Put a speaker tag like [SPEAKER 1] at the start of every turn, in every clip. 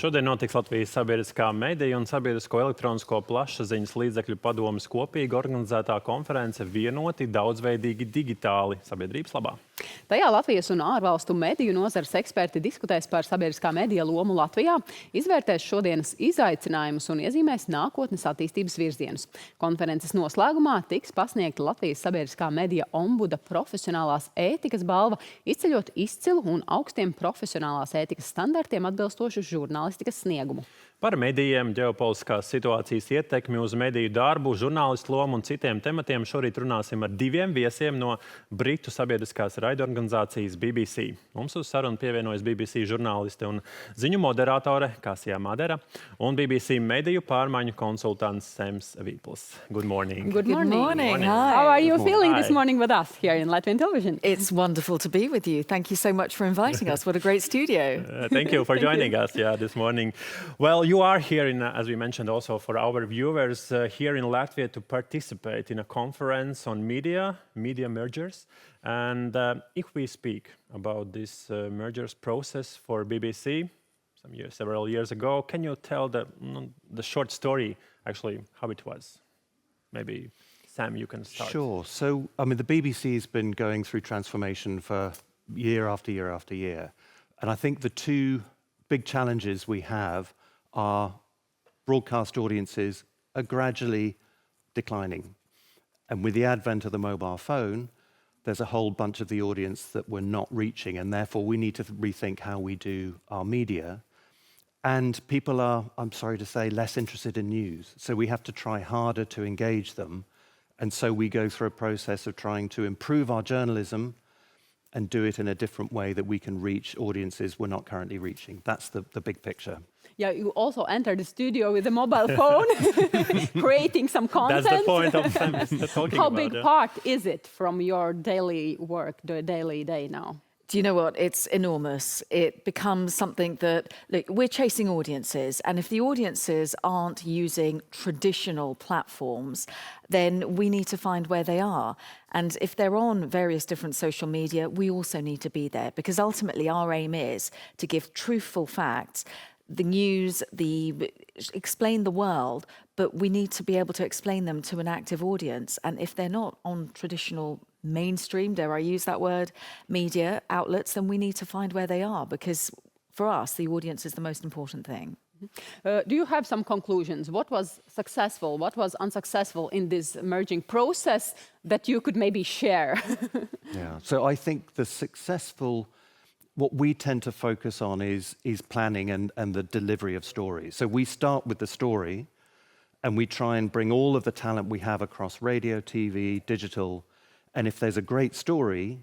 [SPEAKER 1] Šodien notiks Latvijas sabiedriskā mediju un sabiedrisko elektronisko plašsaziņas līdzekļu padomes kopīgi organizētā konference Vienoti, daudzveidīgi, digitāli sabiedrības labā.
[SPEAKER 2] Tajā Latvijas un ārvalstu mediju nozares eksperti diskutēs par sabiedriskā medija lomu Latvijā, izvērtēs šodienas izaicinājumus un iezīmēs nākotnes attīstības virzienus. Konferences noslēgumā tiks pasniegta Latvijas sabiedriskā medija ombuda profesionālās ētikas balva, izceļot izcilu un augstiem profesionālās ētikas standartiem atbilstošu žurnālistikas sniegumu.
[SPEAKER 1] Par medijiem, ģeopolitiskās situācijas ietekmi uz mediju darbu, žurnālistu lomu un citiem tematiem šorīt runāsim ar diviem viesiem no Britu sabiedriskās raidorganizācijas BBC. Mums uz sarunu pievienojas BBC žurnāliste un ziņu moderatore Kasia Madera un BBC mediju pārmaiņu konsultants Sams Vīpls. Good morning.
[SPEAKER 2] Good morning.
[SPEAKER 3] Good morning. Hi.
[SPEAKER 2] How are you feeling this morning with us here in Latvian television?
[SPEAKER 3] It's wonderful to be with you. Thank you so much for inviting us. What a great studio.
[SPEAKER 1] Thank you for joining us this morning. Well, you are here, as we mentioned also for our viewers, here in Latvia to participate in a conference on media mergers. And if we speak about this mergers process for BBC several years ago, can you tell the short story, actually, how it was? Maybe, Sam, you can start.
[SPEAKER 4] Sure. So, I mean, the BBC has been going through transformation for year after year after year. And I think the two big challenges we have are broadcast audiences are gradually declining. And with the advent of the mobile phone, there's a whole bunch of the audience that we're not reaching, and therefore we need to rethink how we do our media. And people are, I'm sorry to say, less interested in news. So we have to try harder to engage them. And so we go through a process of trying to improve our journalism and do it in a different way that we can reach audiences we're not currently reaching. That's the big picture.
[SPEAKER 2] Yeah, you also entered the studio with a mobile phone, creating some content.
[SPEAKER 1] That's the point of talking
[SPEAKER 2] How
[SPEAKER 1] about.
[SPEAKER 2] big part is it from your daily work, the daily day now?
[SPEAKER 3] Do you know what? It's enormous. It becomes something that, look, we're chasing audiences, and if the audiences aren't using traditional platforms, then we need to find where they are. And if they're on various different social media, we also need to be there, because ultimately our aim is to give truthful facts, the news, explain the world, but we need to be able to explain them to an active audience. And if they're not on traditional mainstream, dare I use that word, media outlets, then we need to find where they are, because for us, the audience is the most important thing.
[SPEAKER 2] Do you have some conclusions? What was successful? What was unsuccessful in this merging process that you could maybe share?
[SPEAKER 4] Yeah. So I think the successful, what we tend to focus on is planning and the delivery of stories. So we start with the story and we try and bring all of the talent we have across radio, TV, digital. And if there's a great story,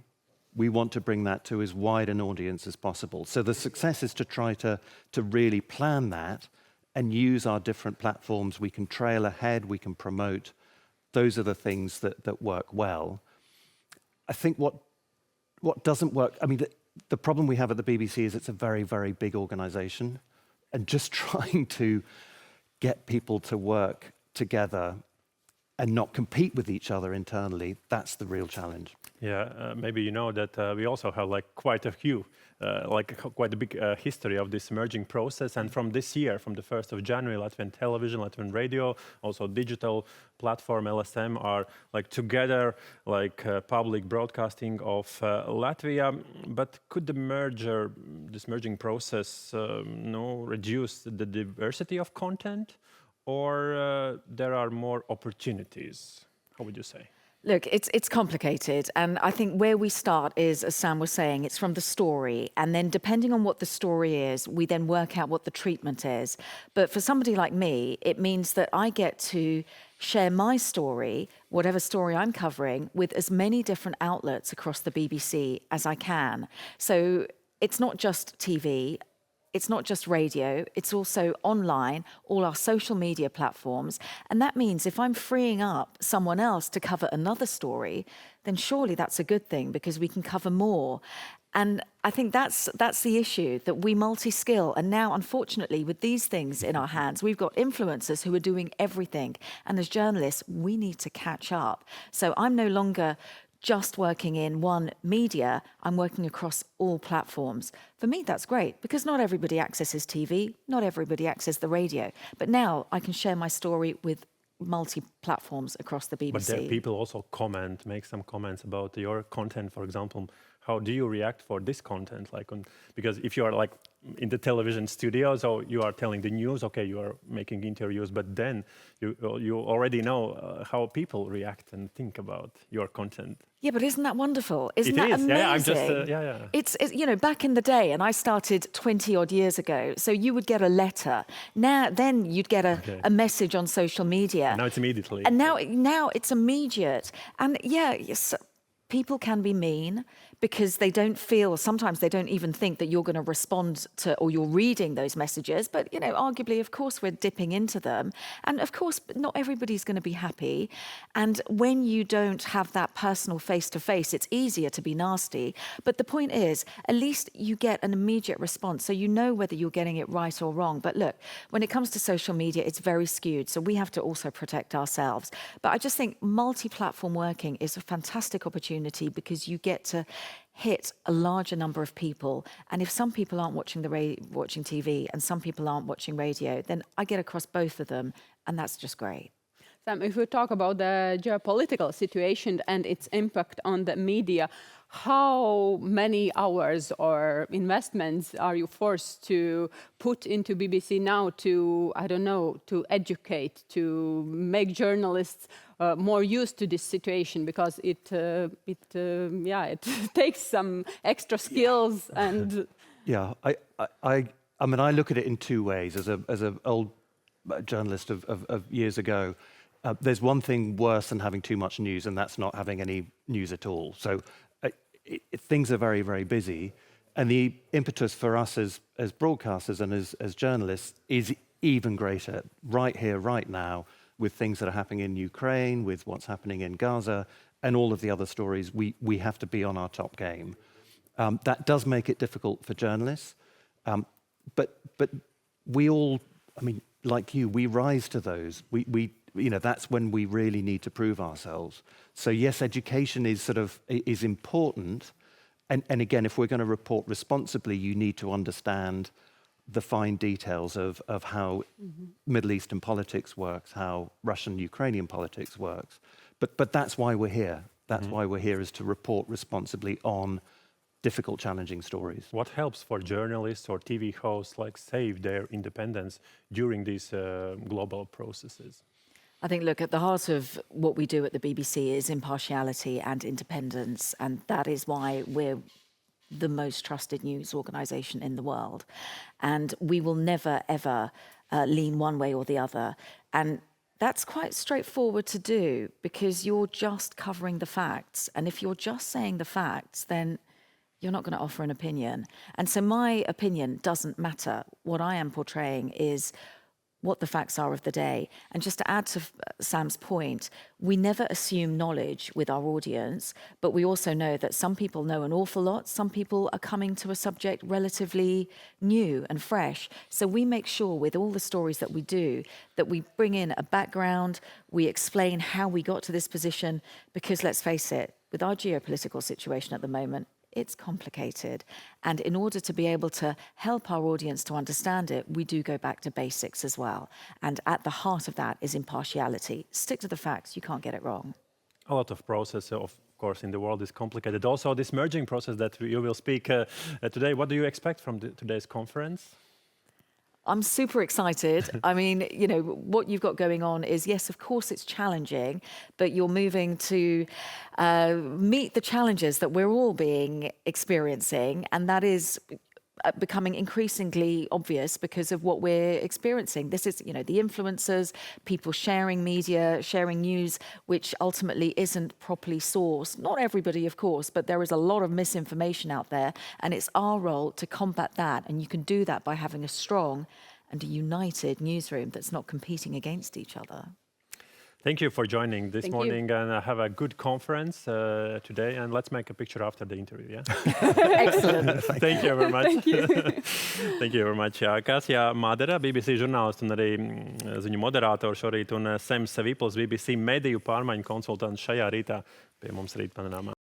[SPEAKER 4] we want to bring that to as wide an audience as possible. So the success is to try to really plan that and use our different platforms. We can trail ahead, we can promote. Those are the things that work well. I think what doesn't work, I mean, the problem we have at the BBC is it's a very, very big organization, and just trying to get people to work together and not compete with each other internally, that's the real challenge.
[SPEAKER 1] Yeah, maybe you know that we also have quite a big history of this merging process. And from this year, from the 1st of January, Latvian television, Latvian radio, also digital platform LSM are together public broadcasting of Latvia. But could this merging process reduce the diversity of content? Or there are more opportunities? How would you say?
[SPEAKER 3] Look, it's complicated, and I think where we start is, as Sam was saying, it's from the story, and then depending on what the story is, we then work out what the treatment is. But for somebody like me, it means that I get to share my story, whatever story I'm covering, with as many different outlets across the BBC as I can. So it's not just TV. It's not just radio, it's also online, all our social media platforms. And that means if I'm freeing up someone else to cover another story, then surely that's a good thing, because we can cover more. And I think that's the issue, that we multi-skill. And now, unfortunately, with these things in our hands, we've got influencers who are doing everything. And as journalists, we need to catch up. So I'm no longer just working in one media, I'm working across all platforms. For me, that's great because not everybody accesses TV, not everybody accesses the radio. But now I can share my story with multi-platforms across the BBC.
[SPEAKER 1] But there people also make some comments about your content, for example. How do you react for this content? Because if you are like in the television studio, so you are telling the news, okay, you are making interviews, but then you already know how people react and think about your content.
[SPEAKER 3] Yeah, but isn't that wonderful? Isn't that
[SPEAKER 1] is.
[SPEAKER 3] amazing?
[SPEAKER 1] Yeah, I'm just,
[SPEAKER 3] It's, you know, back in the day, and I started 20 odd years ago, so you would get a letter. Then you'd get a message on social media.
[SPEAKER 1] Now it's immediately.
[SPEAKER 3] And now it's immediate. And yes, people can be mean because they don't feel, sometimes they don't even think that you're going to respond to, or you're reading those messages. But, you know, arguably, of course, we're dipping into them. And of course, not everybody's going to be happy. And when you don't have that personal face-to-face, it's easier to be nasty. But the point is, at least you get an immediate response. So you know whether you're getting it right or wrong. But look, when it comes to social media, it's very skewed. So we have to also protect ourselves. But I just think multi-platform working is a fantastic opportunity because you get to hit a larger number of people. And if some people aren't watching watching TV and some people aren't watching radio, then I get across both of them, and that's just great.
[SPEAKER 2] Sam, if we talk about the geopolitical situation and its impact on the media, how many hours or investments are you forced to put into BBC now to, I don't know, to educate, to make journalists more used to this situation, because it takes some extra skills and.
[SPEAKER 4] Yeah, I mean, I look at it in two ways. As an old journalist of years ago, there's one thing worse than having too much news, and that's not having any news at all. So things are very, very busy, and the impetus for us as broadcasters and as journalists is even greater right here, right now, with things that are happening in Ukraine, with what's happening in Gaza, and all of the other stories. We have to be on our top game. That does make it difficult for journalists, but we all, I mean, like you, we rise to those. We you know, that's when we really need to prove ourselves. So yes, education is important, and again, if we're going to report responsibly, you need to understand the fine details of how Middle Eastern politics works, how Russian-Ukrainian politics works. But that's why we're here. That's why we're here, is to report responsibly on difficult, challenging stories.
[SPEAKER 1] What helps for journalists or TV hosts save their independence during these global processes?
[SPEAKER 3] I think, look, at the heart of what we do at the BBC is impartiality and independence, and that is why we're the most trusted news organisation in the world. And we will never, ever lean one way or the other. And that's quite straightforward to do because you're just covering the facts. And if you're just saying the facts, then you're not going to offer an opinion. And so my opinion doesn't matter. What I am portraying is what the facts are of the day. And just to add to Sam's point, we never assume knowledge with our audience, but we also know that some people know an awful lot. Some people are coming to a subject relatively new and fresh. So we make sure with all the stories that we do, that we bring in a background, we explain how we got to this position, because let's face it, with our geopolitical situation at the moment, it's complicated. And in order to be able to help our audience to understand it, we do go back to basics as well. And at the heart of that is impartiality. Stick to the facts, you can't get it wrong.
[SPEAKER 1] A lot of process, of course, in the world is complicated. Also, this merging process that you will speak today, what do you expect from today's conference?
[SPEAKER 3] I'm super excited. I mean, you know, what you've got going on is, yes, of course it's challenging, but you're moving to meet the challenges that we're all experiencing, and that is becoming increasingly obvious because of what we're experiencing. This is, you know, the influencers, people sharing media, sharing news, which ultimately isn't properly sourced. Not everybody, of course, but there is a lot of misinformation out there, and it's our role to combat that. And you can do that by having a strong and a united newsroom that's not competing against each other.
[SPEAKER 1] Thank you for joining this
[SPEAKER 2] Thank
[SPEAKER 1] morning,
[SPEAKER 2] you.
[SPEAKER 1] and have a good conference today. And let's make a picture after the interview. Yeah.
[SPEAKER 3] Excellent.
[SPEAKER 1] Thank you very much.
[SPEAKER 2] Thank you.
[SPEAKER 1] Thank you very much. Kasia Madera, BBC žurnāliste un arī ziņu moderatore šorīt, un Sams Savipls, BBC mediju pārmaiņu konsultants šajā rītā pie mums Rīta Panorāmā.